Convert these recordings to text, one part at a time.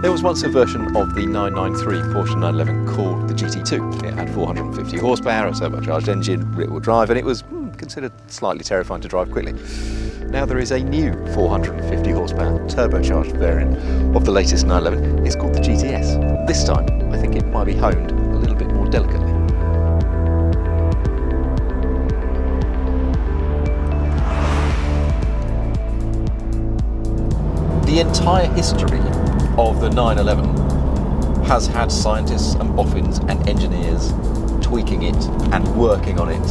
There was once a version of the 993 Porsche 911 called the GT2. It had 450 horsepower, a turbocharged engine, rear-wheel drive, and it was considered slightly terrifying to drive quickly. Now there is a new 450 horsepower turbocharged variant of the latest 911. It's called the GTS. This time, I think it might be honed a little bit more delicately. The entire history of the 911 has had scientists and boffins and engineers tweaking it and working on it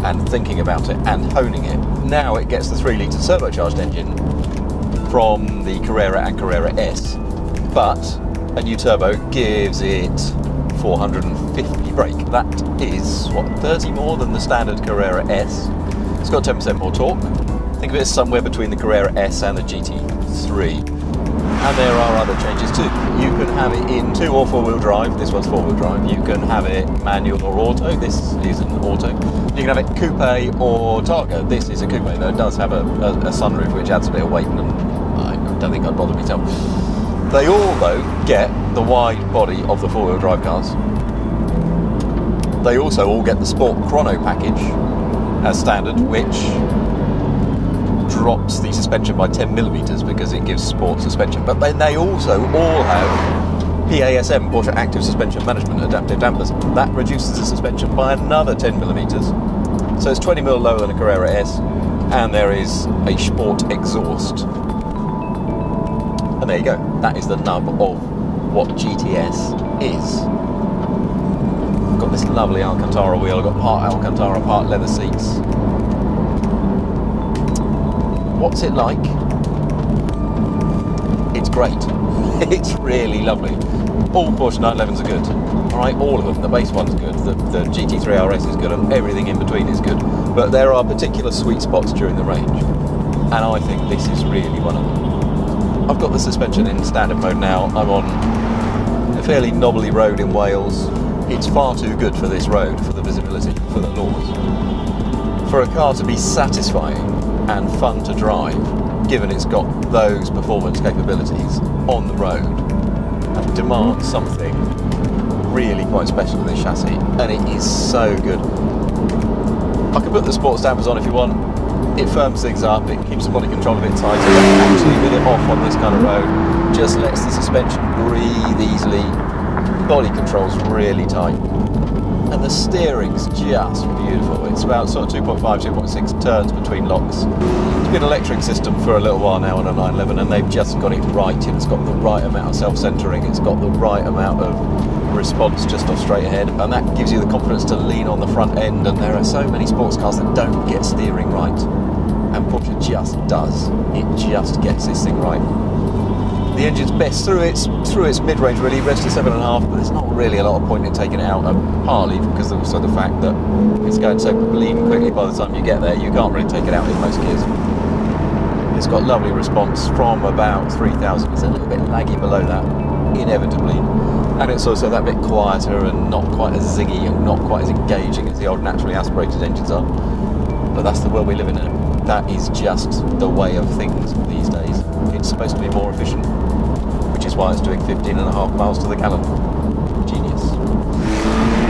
and thinking about it and honing it. Now it gets the 3-litre turbocharged engine from the Carrera and Carrera S, but a new turbo gives it 450 brake. That is, 30 more than the standard Carrera S. It's got 10% more torque. Think of it as somewhere between the Carrera S and the GT3. And there are other changes too. You can have it in 2 or 4-wheel drive. This one's 4-wheel drive. You can have it manual or auto. This is an auto. You can have it coupe or targa. This is a coupe, though it does have a sunroof, which adds a bit of weight, and I don't think I'd bother myself. They all, though, get the wide body of the 4-wheel drive cars. They also all get the Sport Chrono package as standard, which drops the suspension by 10mm because it gives sport suspension. But then they also all have PASM, Porsche Active Suspension Management adaptive dampers. That reduces the suspension by another 10mm. So it's 20mm lower than a Carrera S, and there is a Sport exhaust. And there you go. That is the nub of what GTS is. I've got this lovely Alcantara wheel. I've got part Alcantara, part leather seats. What's it like? It's great. It's really lovely. All Porsche 911s are good. Alright, all of them. The base one's good, the GT3 RS is good, and everything in between is good. But there are particular sweet spots during the range, and I think this is really one of them. I've got the suspension in standard mode now. I'm on a fairly knobbly road in Wales. It's far too good for this road, for the visibility, for the laws. For a car to be satisfying and fun to drive, given it's got those performance capabilities on the road, and demands something really quite special in this chassis, and it is so good. I can put the sports dampers on if you want. It firms things up, it keeps the body control a bit tighter, but actually with it off on this kind of road, just lets the suspension breathe easily. Body control's really tight. And the steering's just beautiful. It's about sort of 2.5, 2.6 turns between locks. It's been an electric system for a little while now on a 911, and they've just got it right. It's got the right amount of self-centering, it's got the right amount of response just off straight ahead, and that gives you the confidence to lean on the front end. And there are so many sports cars that don't get steering right, and Porsche just does. It just gets this thing right. The engine's best through its mid-range really, revs to 7.5, but there's not really a lot of point in taking it out, partly because of also the fact that it's going so bleeding quickly by the time you get there, you can't really take it out in most gears. It's got lovely response from about 3,000, it's a little bit laggy below that, inevitably, and it's also that bit quieter and not quite as zingy and not quite as engaging as the old naturally aspirated engines are, but that's the world we live in now. That is just the way of things these days. It's supposed to be more efficient, which is why it's doing 15.5 miles to the gallon. Genius.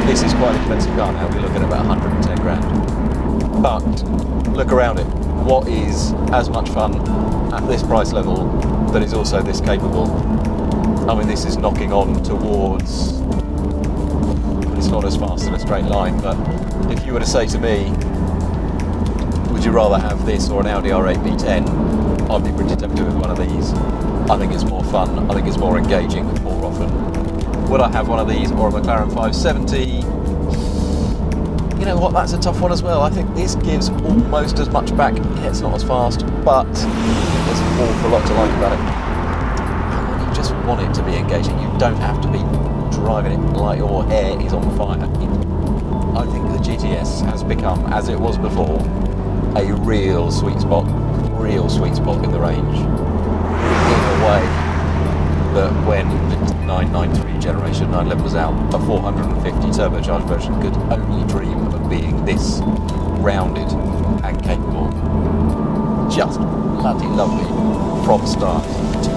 This is quite an expensive car now. We're looking at about 110 grand. But look around it. What is as much fun at this price level that is also this capable? I mean, this is knocking on towards, it's not as fast in a straight line, but if you were to say to me, would you rather have this or an Audi R8 V10? I'd be pretty tempted with one of these. I think it's more fun, I think it's more engaging more often. Would I have one of these or a McLaren 570? You know what, that's a tough one as well. I think this gives almost as much back. Yeah, it's not as fast, but there's an awful lot to like about it. You just want it to be engaging. You don't have to be driving it like your hair is on fire. I think the GTS has become, as it was before, a real sweet spot in the range, in a way that when the 993 generation 911 was out, a 450 turbocharged version could only dream of being this rounded and capable. Just bloody lovely from start to